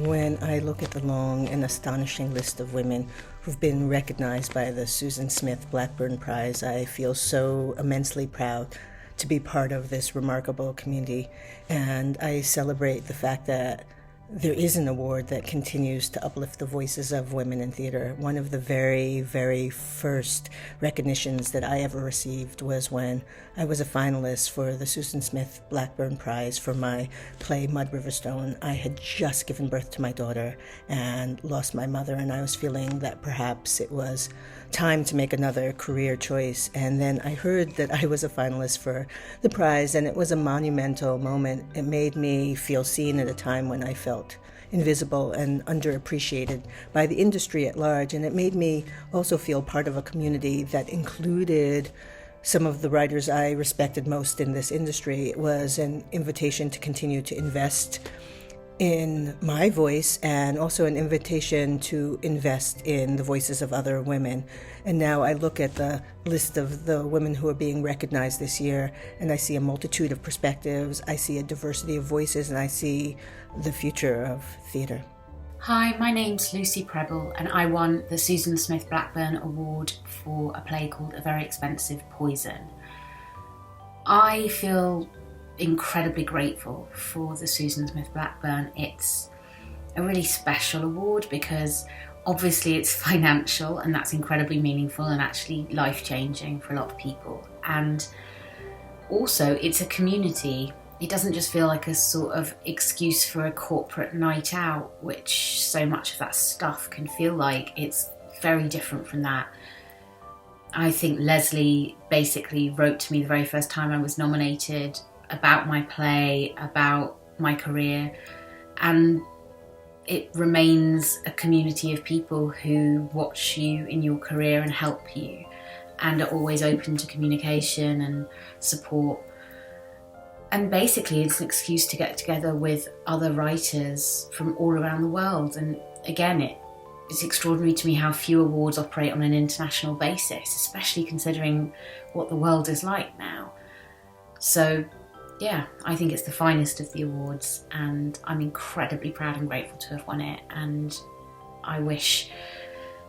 When I look at the long and astonishing list of women who've been recognized by the Susan Smith Blackburn Prize, I feel so immensely proud to be part of this remarkable community, and I celebrate the fact that there is an award that continues to uplift the voices of women in theater. One of the very, very first recognitions that I ever received was when I was a finalist for the Susan Smith Blackburn Prize for my play Mud River Stone. I had just given birth to my daughter and lost my mother, and I was feeling that perhaps it was time to make another career choice. And then I heard that I was a finalist for the prize, and it was a monumental moment. It made me feel seen at a time when I felt invisible and underappreciated by the industry at large, and it made me also feel part of a community that included some of the writers I respected most in this industry. It was an invitation to continue to invest in my voice, and also an invitation to invest in the voices of other women. And now I look at the list of the women who are being recognized this year, and I see a multitude of perspectives, I see a diversity of voices, and I see the future of theatre. Hi, my name's Lucy Prebble, and I won the Susan Smith Blackburn Award for a play called A Very Expensive Poison. I feel incredibly grateful for the Susan Smith Blackburn. It's a really special award because obviously it's financial, and that's incredibly meaningful and actually life-changing for a lot of people. And also it's a community. It doesn't just feel like a sort of excuse for a corporate night out, which so much of that stuff can feel like. It's very different from that. I think Leslie basically wrote to me the very first time I was nominated about my play, about my career, and it remains a community of people who watch you in your career and help you, and are always open to communication and support. And basically it's an excuse to get together with other writers from all around the world. And again, it's extraordinary to me how few awards operate on an international basis, especially considering what the world is like now. So yeah, I think it's the finest of the awards, and I'm incredibly proud and grateful to have won it, and I wish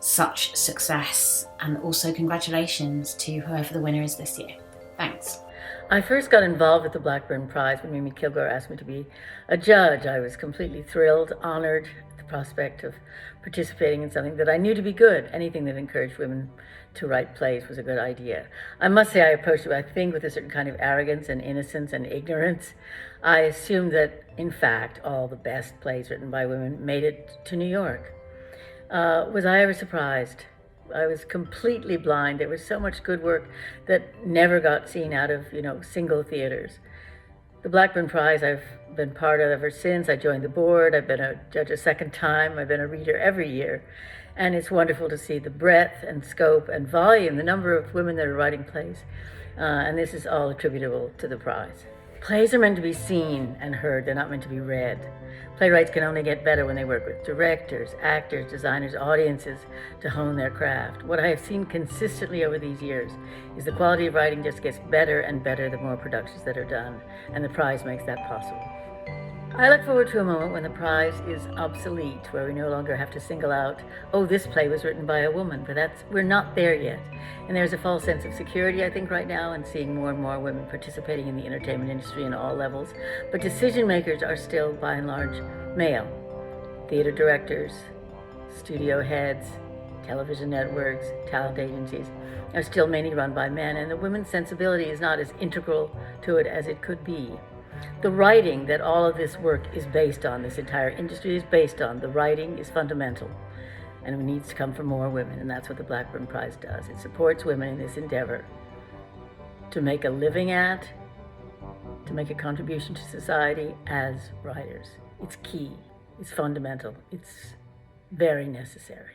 such success, and also congratulations to whoever the winner is this year. Thanks. I first got involved with the Blackburn Prize when Mimi Kilgore asked me to be a judge. I was completely thrilled, honored at the prospect of participating in something that I knew to be good. Anything that encouraged women to write plays was a good idea. I must say I approached it, I think, with a certain kind of arrogance and innocence and ignorance. I assumed that, in fact, all the best plays written by women made it to New York. Was I ever surprised? I was completely blind. There was so much good work that never got seen out of, single theaters. The Blackburn Prize I've been part of ever since. I joined the board. I've been a judge a second time. I've been a reader every year. And it's wonderful to see the breadth and scope and volume, the number of women that are writing plays. And this is all attributable to the prize. Plays are meant to be seen and heard. They're not meant to be read. Playwrights can only get better when they work with directors, actors, designers, audiences to hone their craft. What I have seen consistently over these years is the quality of writing just gets better and better the more productions that are done, and the prize makes that possible. I look forward to a moment when the prize is obsolete, where we no longer have to single out, oh, this play was written by a woman, but we're not there yet. And there's a false sense of security, I think, right now, in seeing more and more women participating in the entertainment industry in all levels. But decision makers are still, by and large, male. Theater directors, studio heads, television networks, talent agencies are still mainly run by men, and the women's sensibility is not as integral to it as it could be. The writing that all of this work is based on, this entire industry is based on, the writing is fundamental, and it needs to come from more women, and that's what the Blackburn Prize does. It supports women in this endeavor to make a living at, to make a contribution to society as writers. It's key, it's fundamental, it's very necessary.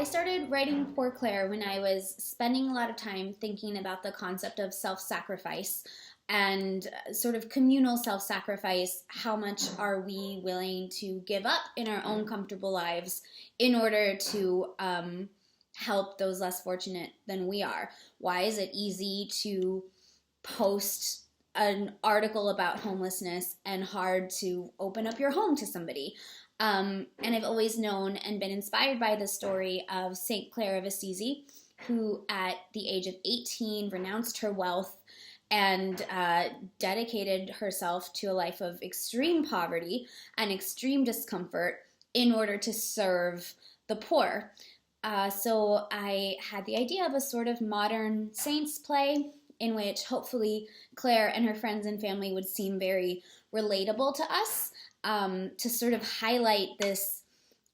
started writing Poor Claire when I was spending a lot of time thinking about the concept of self-sacrifice and sort of communal self-sacrifice. How much are we willing to give up in our own comfortable lives in order to help those less fortunate than we are? Why is it easy to post an article about homelessness and hard to open up your home to somebody? And I've always known and been inspired by the story of St. Clare of Assisi, who at the age of 18 renounced her wealth and dedicated herself to a life of extreme poverty and extreme discomfort in order to serve the poor. So I had the idea of a sort of modern saints play in which hopefully Claire and her friends and family would seem very relatable to us, to sort of highlight this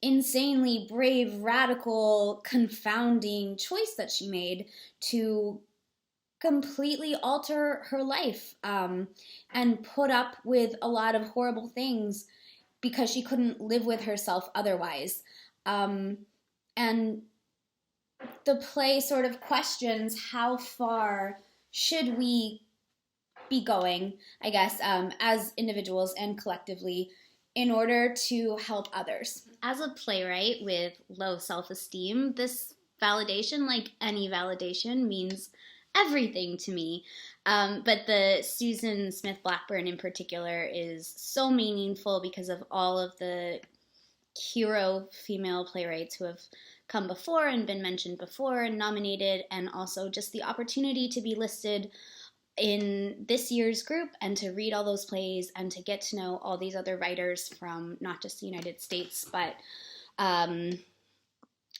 insanely brave, radical, confounding choice that she made to completely alter her life and put up with a lot of horrible things because she couldn't live with herself otherwise. And the play sort of questions how far should we be going, I guess, as individuals and collectively in order to help others. As a playwright with low self-esteem, this validation, like any validation, means everything to me. But the Susan Smith Blackburn in particular is so meaningful because of all of the hero female playwrights who have come before and been mentioned before and nominated, and also just the opportunity to be listed in this year's group and to read all those plays and to get to know all these other writers from not just the United States but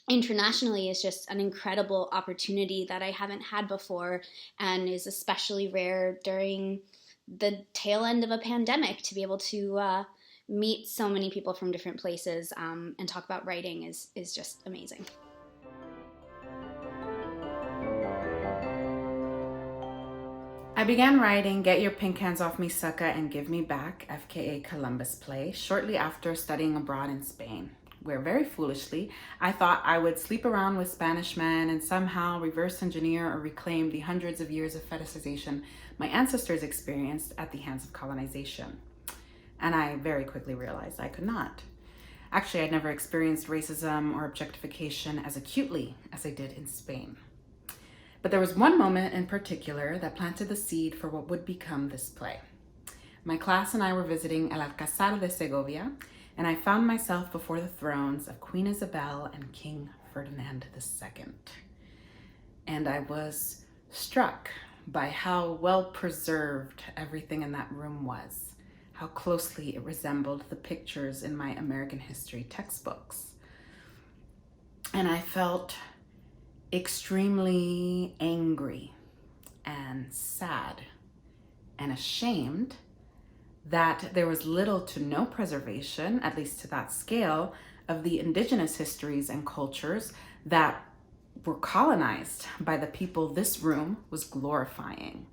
internationally is just an incredible opportunity that I haven't had before and is especially rare during the tail end of a pandemic. To be able to meet so many people from different places and talk about writing is just amazing. I began writing Get Your Pink Hands Off Me Sucka and Give Me Back, FKA Columbus play, shortly after studying abroad in Spain, where very foolishly I thought I would sleep around with Spanish men and somehow reverse engineer or reclaim the hundreds of years of fetishization my ancestors experienced at the hands of colonization. And I very quickly realized I could not. Actually, I'd never experienced racism or objectification as acutely as I did in Spain. But there was one moment in particular that planted the seed for what would become this play. My class and I were visiting El Alcázar de Segovia, and I found myself before the thrones of Queen Isabel and King Ferdinand II. And I was struck by how well preserved everything in that room was, how closely it resembled the pictures in my American history textbooks. And I felt extremely angry and sad and ashamed that there was little to no preservation, at least to that scale, of the indigenous histories and cultures that were colonized by the people this room was glorifying.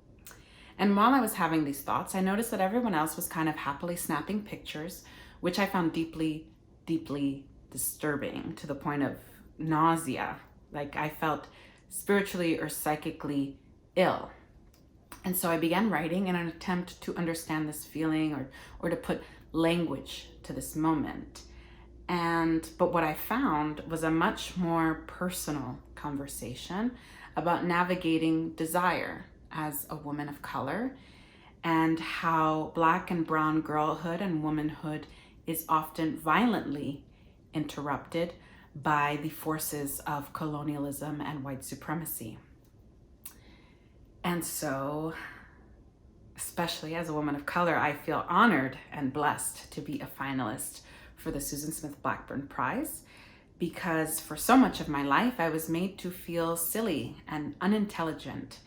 And while I was having these thoughts, I noticed that everyone else was kind of happily snapping pictures, which I found deeply, deeply disturbing, to the point of nausea. Like I felt spiritually or psychically ill. And so I began writing in an attempt to understand this feeling or to put language to this moment. But what I found was a much more personal conversation about navigating desire as a woman of color, and how Black and brown girlhood and womanhood is often violently interrupted by the forces of colonialism and white supremacy. And so, especially as a woman of color, I feel honored and blessed to be a finalist for the Susan Smith Blackburn Prize, because for so much of my life, I was made to feel silly and unintelligent,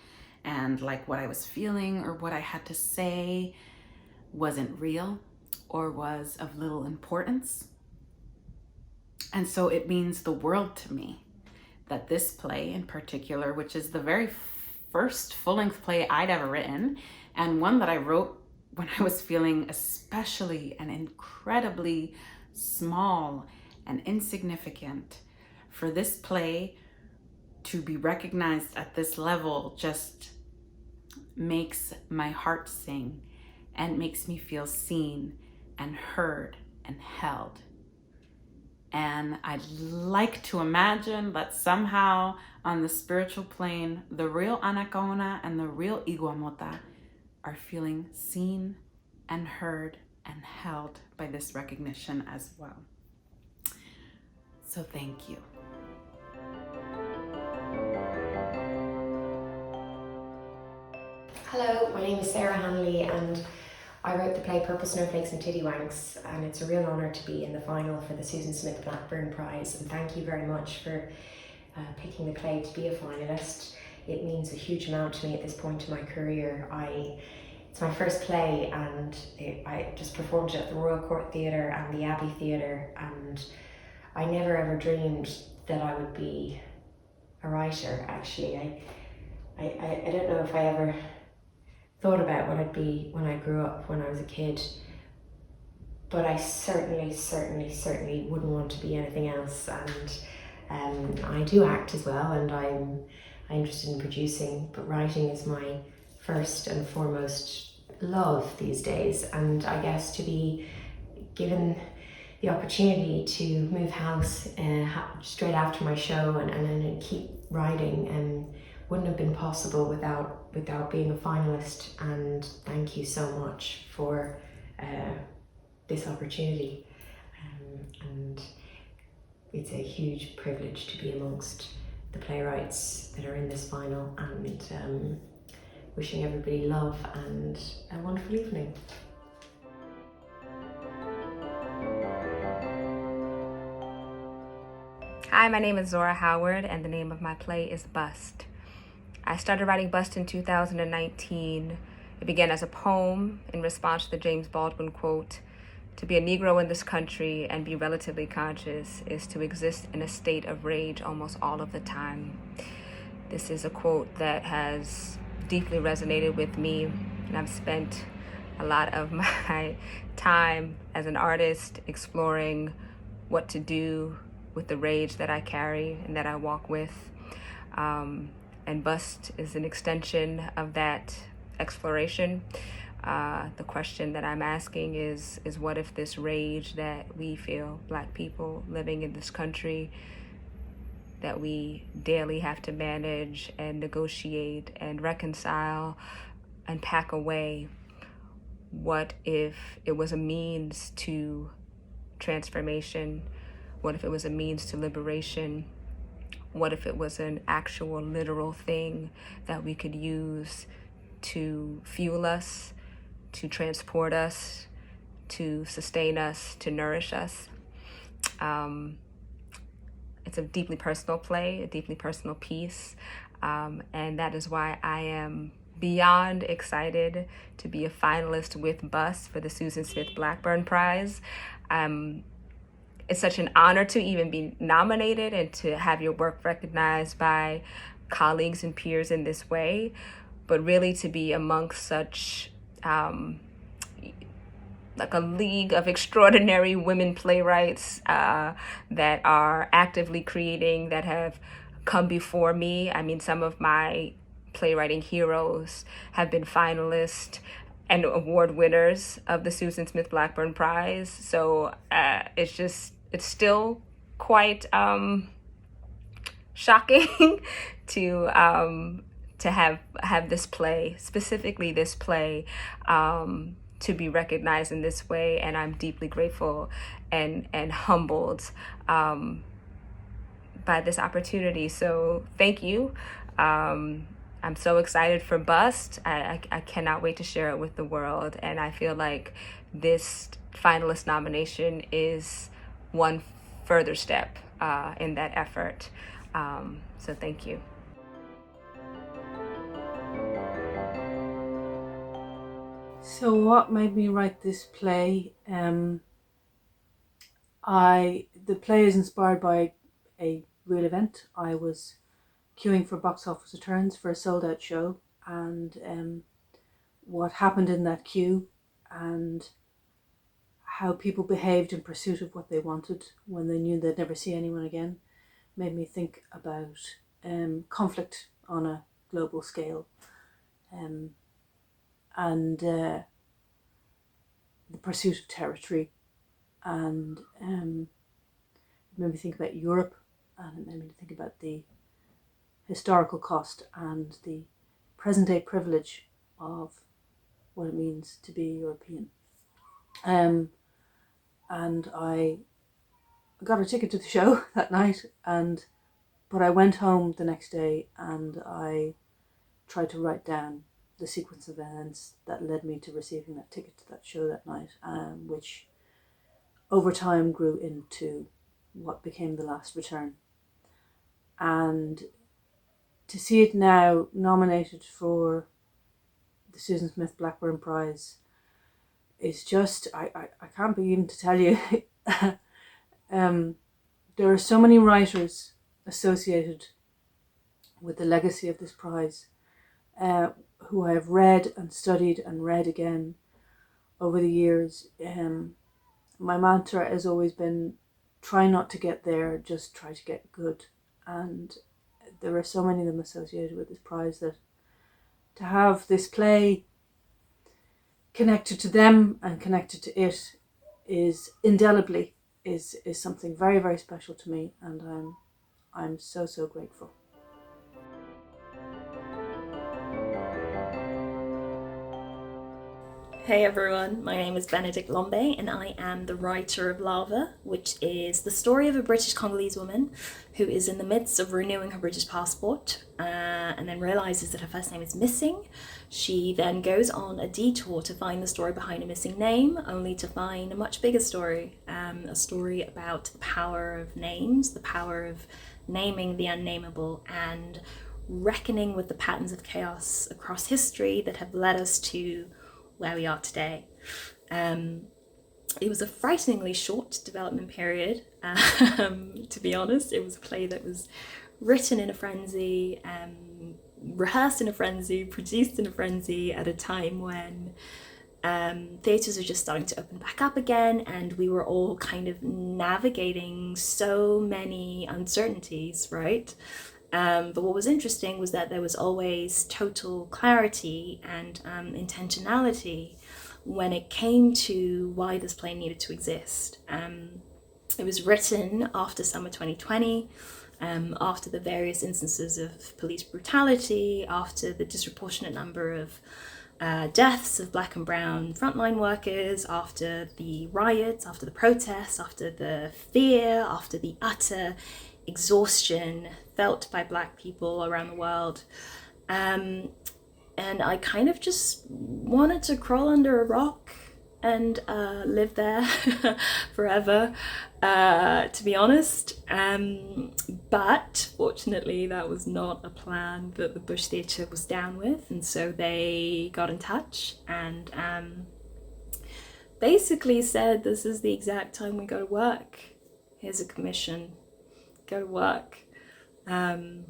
and like what I was feeling or what I had to say wasn't real or was of little importance. And so it means the world to me that this play in particular, which is the very first full-length play I'd ever written, and one that I wrote when I was feeling especially and incredibly small and insignificant for this play to be recognized at this level just makes my heart sing and makes me feel seen and heard and held. And I'd like to imagine that somehow on the spiritual plane, the real Anacaona and the real Iguamota are feeling seen and heard and held by this recognition as well. So thank you. Hello, my name is Sarah Hanley and I wrote the play Purple Snowflakes and Tittywanks, and it's a real honour to be in the final for the Susan Smith Blackburn Prize, and thank you very much for picking the play to be a finalist. It means a huge amount to me at this point in my career. It's my first play, and I just performed it at the Royal Court Theatre and the Abbey Theatre, and I never ever dreamed that I would be a writer, actually. I don't know if I ever thought about what I'd be when I grew up, when I was a kid, but I certainly wouldn't want to be anything else. And I do act as well, and I'm interested in producing, but writing is my first and foremost love these days. And I guess to be given the opportunity to move house straight after my show and keep writing wouldn't have been possible without being a finalist. And thank you so much for this opportunity. And it's a huge privilege to be amongst the playwrights that are in this final, and wishing everybody love and a wonderful evening. Hi, my name is Zora Howard, and the name of my play is Bust. I started writing Bust in 2019. It began as a poem in response to the James Baldwin quote, "To be a Negro in this country and be relatively conscious is to exist in a state of rage almost all of the time." This is a quote that has deeply resonated with me, and I've spent a lot of my time as an artist exploring what to do with the rage that I carry and that I walk with. And Bust is an extension of that exploration. The question that I'm asking is what if this rage that we feel, Black people living in this country, that we daily have to manage and negotiate and reconcile and pack away, what if it was a means to transformation? What if it was a means to liberation? What if it was an actual literal thing that we could use to fuel us, to transport us, to sustain us, to nourish us? It's a deeply personal play, a deeply personal piece, and that is why I am beyond excited to be a finalist with Bust for the Susan Smith Blackburn Prize. It's such an honor to even be nominated and to have your work recognized by colleagues and peers in this way, but really to be amongst such like a league of extraordinary women playwrights that are actively creating, that have come before me. I mean, some of my playwriting heroes have been finalists and award winners of the Susan Smith Blackburn Prize. So it's still quite shocking to have this play, specifically this play, to be recognized in this way. And I'm deeply grateful and humbled by this opportunity. So thank you. I'm so excited for Bust. I cannot wait to share it with the world. And I feel like this finalist nomination is one further step in that effort. So thank you. So what made me write this play? The play is inspired by a real event. I was queuing for box office returns for a sold out show, and what happened in that queue and how people behaved in pursuit of what they wanted when they knew they'd never see anyone again. made me think about conflict on a global scale, and the pursuit of territory, and it made me think about Europe, and it made me think about the historical cost and the present day privilege of what it means to be European. And I got a ticket to the show that night, but I went home the next day and I tried to write down the sequence of events that led me to receiving that ticket to that show that night, which over time grew into what became The Last Return. And to see it now nominated for the Susan Smith Blackburn Prize is just, I can't begin to tell you. There are so many writers associated with the legacy of this prize who I have read and studied and read again over the years. My mantra has always been, try not to get there, just try to get good. And there are so many of them associated with this prize that to have this play connected to them and connected to it is indelibly is something very, very special to me, and I'm so grateful. Hey everyone, my name is Benedict Lombe and I am the writer of Lava, which is the story of a British Congolese woman who is in the midst of renewing her British passport and then realises that her first name is missing. She then goes on a detour to find the story behind a missing name, only to find a much bigger story, a story about the power of names, the power of naming the unnameable, and reckoning with the patterns of chaos across history that have led us to where we are today. It was a frighteningly short development period, to be honest. It was a play that was written in a frenzy, rehearsed in a frenzy, produced in a frenzy at a time when theatres are just starting to open back up again, and we were all kind of navigating so many uncertainties, right? But what was interesting was that there was always total clarity and intentionality when it came to why this play needed to exist. It was written after summer 2020, after the various instances of police brutality, after the disproportionate number of deaths of Black and Brown frontline workers, after the riots, after the protests, after the fear, after the utter exhaustion felt by Black people around the world. And I kind of just wanted to crawl under a rock and live there forever, to be honest. But fortunately, that was not a plan that the Bush Theatre was down with, and so they got in touch and basically said, this is the exact time we go to work. Here's a commission. Go to work. And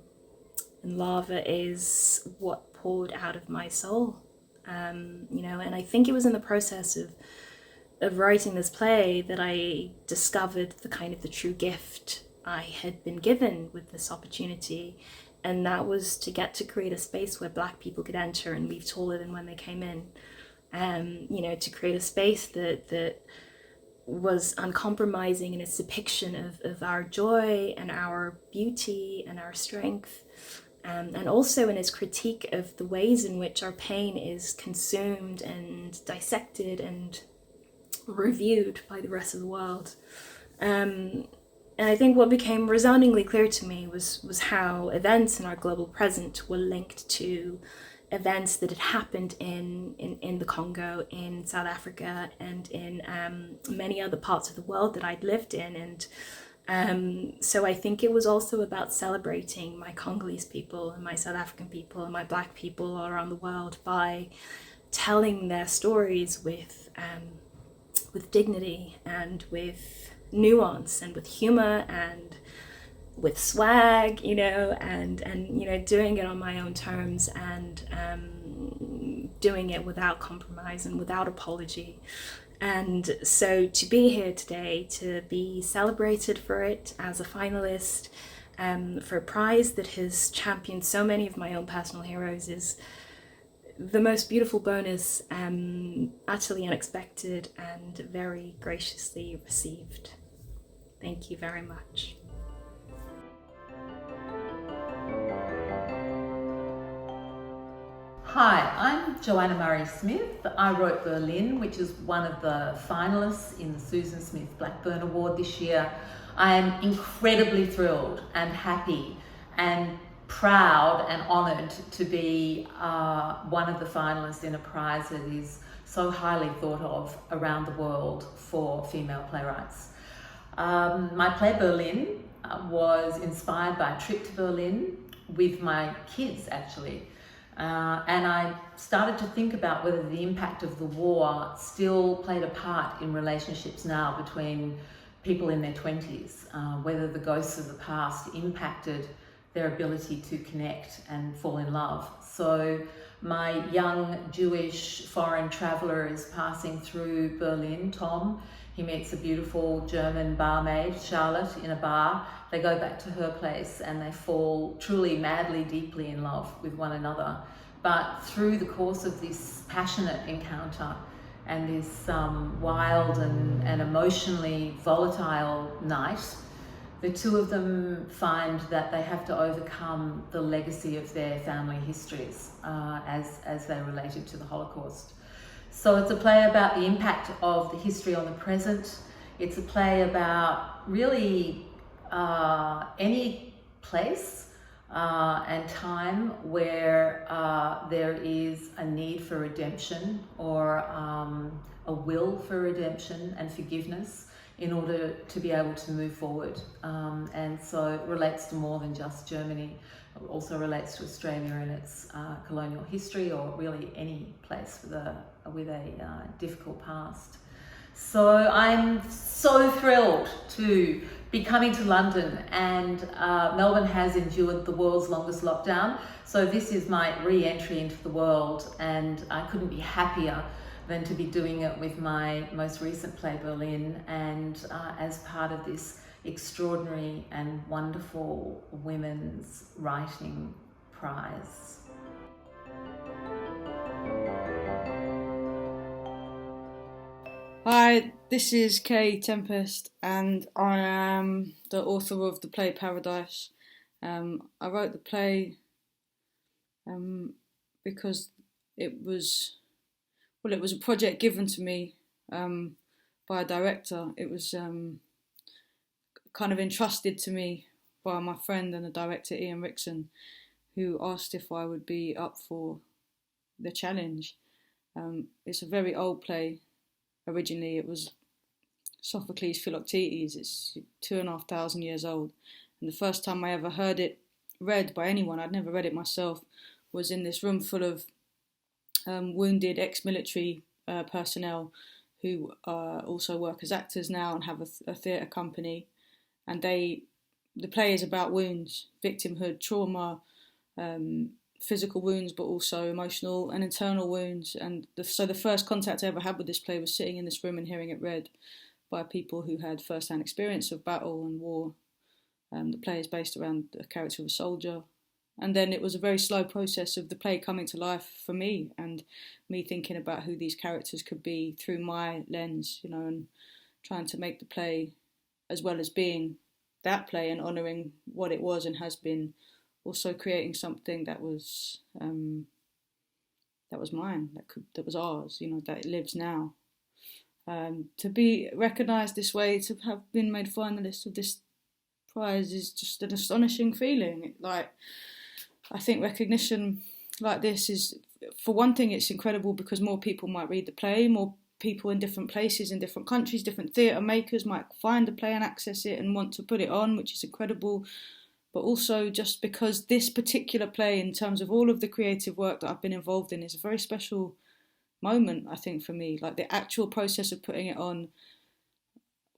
Lava is what poured out of my soul, and I think it was in the process of writing this play that I discovered the true gift I had been given with this opportunity, and that was to get to create a space where Black people could enter and leave taller than when they came in, to create a space that was uncompromising in its depiction of our joy and our beauty and our strength, and also in its critique of the ways in which our pain is consumed and dissected and reviewed by the rest of the world. And I think what became resoundingly clear to me was how events in our global present were linked to events that had happened in the Congo, in South Africa, and in many other parts of the world that I'd lived in. And so I think it was also about celebrating my Congolese people and my South African people and my Black people all around the world by telling their stories with dignity and with nuance and with humor and with swag, and doing it on my own terms, and doing it without compromise and without apology. And so to be here today, to be celebrated for it as a finalist, for a prize that has championed so many of my own personal heroes is the most beautiful bonus, utterly unexpected and very graciously received. Thank you very much. Hi, I'm Joanna Murray-Smith. I wrote Berlin, which is one of the finalists in the Susan Smith Blackburn Award this year. I am incredibly thrilled and happy and proud and honoured to be one of the finalists in a prize that is so highly thought of around the world for female playwrights. My play Berlin was inspired by a trip to Berlin with my kids, actually. And I started to think about whether the impact of the war still played a part in relationships now between people in their 20s, whether the ghosts of the past impacted their ability to connect and fall in love. So my young Jewish foreign traveller is passing through Berlin, Tom. He meets a beautiful German barmaid, Charlotte, in a bar. They go back to her place and they fall truly madly, deeply in love with one another. But through the course of this passionate encounter and this wild and emotionally volatile night, the two of them find that they have to overcome the legacy of their family histories as they related to the Holocaust. So it's a play about the impact of the history on the present. It's a play about really any place and time where there is a need for redemption or a will for redemption and forgiveness in order to be able to move forward. And so it relates to more than just Germany. It also relates to Australia and its colonial history, or really any place with a difficult past. So I'm so thrilled to be coming to London, and Melbourne has endured the world's longest lockdown. So this is my re-entry into the world, and I couldn't be happier than to be doing it with my most recent play, Berlin, and as part of this extraordinary and wonderful women's writing prize. Hi, this is Kay Tempest, and I am the author of the play Paradise. I wrote the play because it was a project given to me by a director. It was kind of entrusted to me by my friend and the director Ian Rickson, who asked if I would be up for the challenge. It's a very old play. Originally it was Sophocles' Philoctetes. It's 2,500 years old, and the first time I ever heard it read by anyone, I'd never read it myself, was in this room full of wounded ex-military personnel who also work as actors now and have a theatre company. And the play is about wounds, victimhood, trauma, physical wounds, but also emotional and internal wounds. And so the first contact I ever had with this play was sitting in this room and hearing it read by people who had first-hand experience of battle and war. The play is based around the character of a soldier. And then it was a very slow process of the play coming to life for me, and me thinking about who these characters could be through my lens, and trying to make the play, as well as being that play and honouring what it was and has been, also creating something that was mine, that was ours, that it lives now. To be recognised this way, to have been made finalist of this prize, is just an astonishing feeling. I think recognition like this is, for one thing, it's incredible because more people might read the play, more people in different places, in different countries, different theatre makers might find the play and access it and want to put it on, which is incredible. But also just because this particular play, in terms of all of the creative work that I've been involved in, is a very special moment, I think, for me. Like, the actual process of putting it on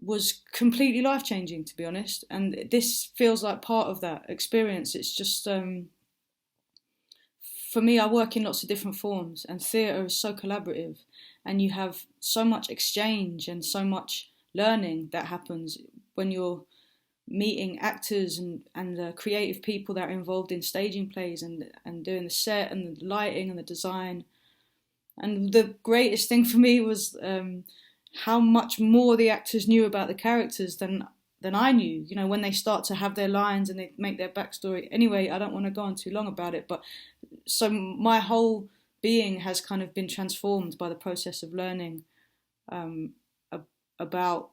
was completely life-changing, to be honest. And this feels like part of that experience. It's just, for me, I work in lots of different forms, and theatre is so collaborative, and you have so much exchange and so much learning that happens when you're meeting actors and the creative people that are involved in staging plays and doing the set and the lighting and the design. And the greatest thing for me was how much more the actors knew about the characters than I knew. You know, when they start to have their lines and they make their backstory. Anyway, I don't want to go on too long about it, but so my whole being has kind of been transformed by the process of learning about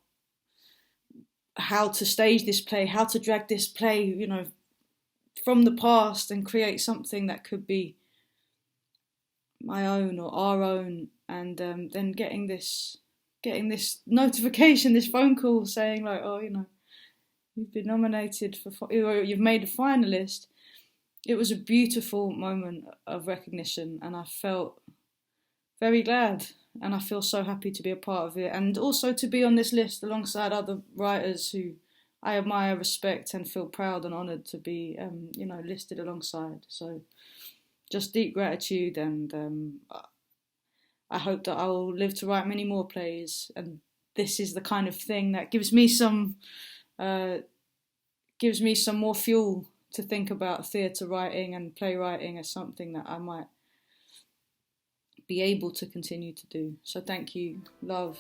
how to stage this play, how to drag this play, you know, from the past and create something that could be my own or our own, and then getting this notification, this phone call saying like, oh, you know, you've been nominated or you've made a finalist. It was a beautiful moment of recognition, and I felt very glad, and I feel so happy to be a part of it, and also to be on this list alongside other writers who I admire, respect, and feel proud and honoured to be, you know, listed alongside. So just deep gratitude, and I hope that I will live to write many more plays, and this is the kind of thing that gives me some more fuel to think about theatre writing and playwriting as something that I might be able to continue to do. So thank you, love.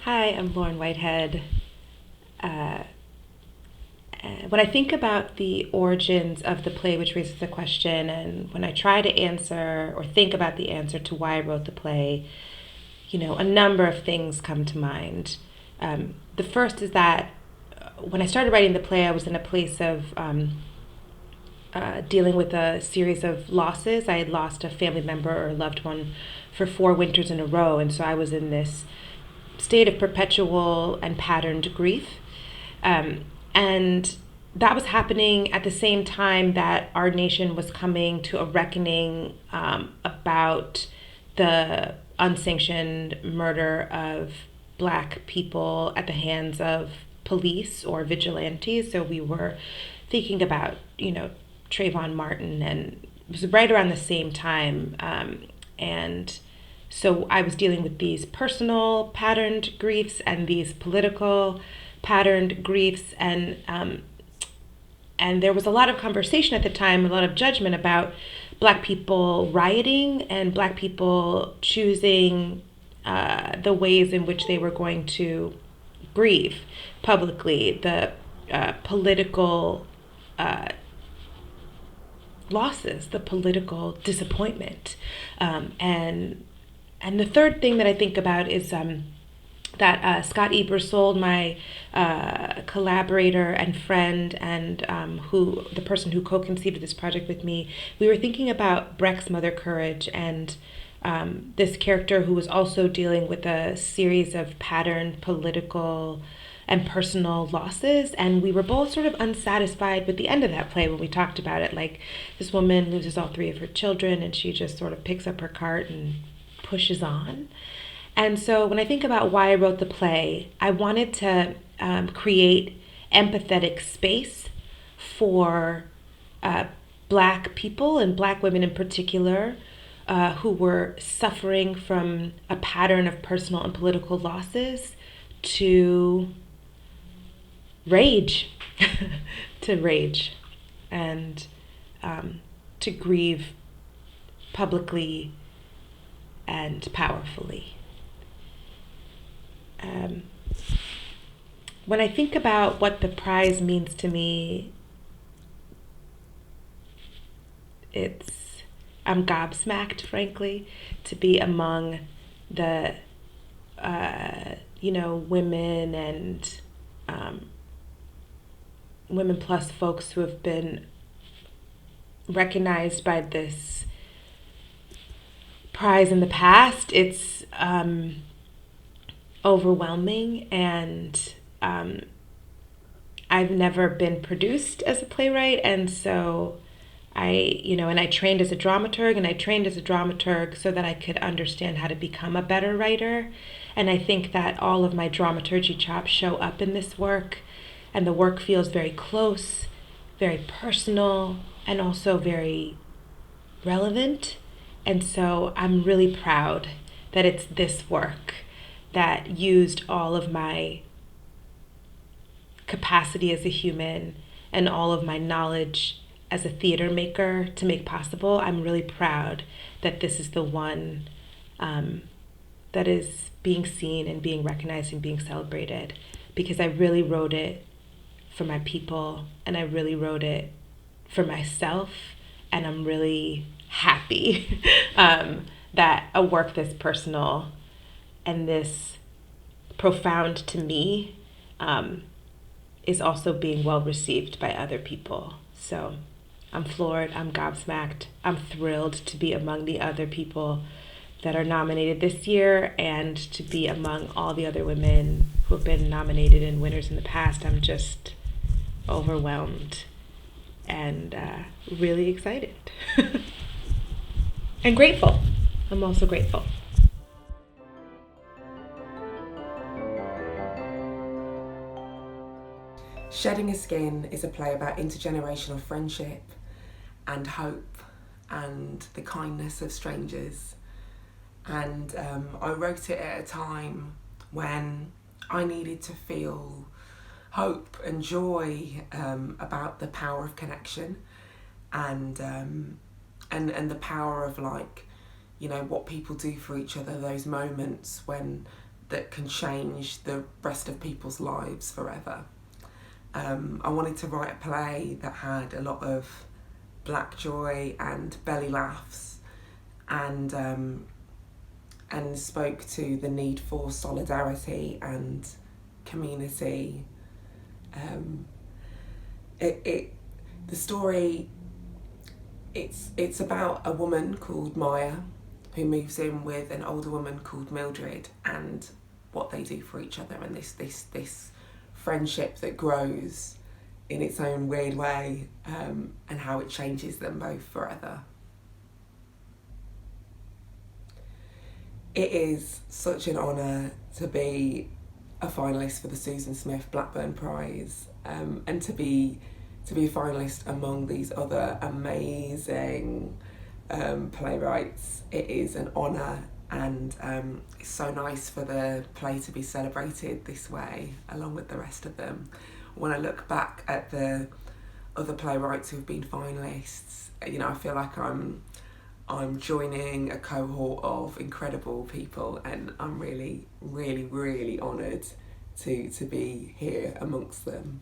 Hi, I'm Lauren Whitehead. When I think about the origins of the play, which raises the question, and when I try to answer or think about the answer to why I wrote the play, you know, a number of things come to mind. The first is that when I started writing the play, I was in a place of dealing with a series of losses. I had lost a family member or a loved one for 4 winters in a row, and so I was in this state of perpetual and patterned grief. And that was happening at the same time that our nation was coming to a reckoning about the unsanctioned murder of Black people at the hands of police or vigilantes. So we were thinking about, you know, Trayvon Martin, and it was right around the same time. And so I was dealing with these personal patterned griefs and these political patterned griefs, and there was a lot of conversation at the time, a lot of judgment about Black people rioting and Black people choosing the ways in which they were going to grieve publicly, the political losses, the political disappointment. And the third thing that I think about is that Scott Ebersold, my collaborator and friend, and the person who co-conceived this project with me, we were thinking about Brecht's Mother Courage, and this character who was also dealing with a series of patterned political and personal losses, and we were both sort of unsatisfied with the end of that play when we talked about it. Like, this woman loses all 3 of her children, and she just sort of picks up her cart and pushes on. And so when I think about why I wrote the play, I wanted to create empathetic space for Black people, and Black women in particular, who were suffering from a pattern of personal and political losses, to rage, and to grieve publicly and powerfully. When I think about what the prize means to me, I'm gobsmacked, frankly, to be among the women and women plus folks who have been recognized by this prize in the past. It's overwhelming, and I've never been produced as a playwright, and so I trained as a dramaturg, so that I could understand how to become a better writer. And I think that all of my dramaturgy chops show up in this work, and the work feels very close, very personal, and also very relevant. And so I'm really proud that it's this work that used all of my capacity as a human and all of my knowledge as a theater maker to make possible. I'm really proud that this is the one that is being seen and being recognized and being celebrated, because I really wrote it for my people and I really wrote it for myself, and I'm really happy that a work this personal and this profound to me is also being well received by other people. So I'm floored, I'm gobsmacked, I'm thrilled to be among the other people that are nominated this year and to be among all the other women who have been nominated and winners in the past. I'm just overwhelmed and really excited and grateful. I'm also grateful. Shedding a Skin is a play about intergenerational friendship and hope and the kindness of strangers. And I wrote it at a time when I needed to feel hope and joy about the power of connection and the power of, like, you know, what people do for each other, those moments when that can change the rest of people's lives forever. I wanted to write a play that had a lot of black joy and belly laughs and spoke to the need for solidarity and community. The story, it's about a woman called Maya who moves in with an older woman called Mildred, and what they do for each other, and this friendship that grows in its own weird way, and how it changes them both forever. It is such an honour to be a finalist for the Susan Smith Blackburn Prize, and to be a finalist among these other amazing playwrights. It is an honour, and it's so nice for the play to be celebrated this way along with the rest of them. When I look back at the other playwrights who've been finalists, you know, I feel like I'm joining a cohort of incredible people, and I'm really, really, really honoured to be here amongst them.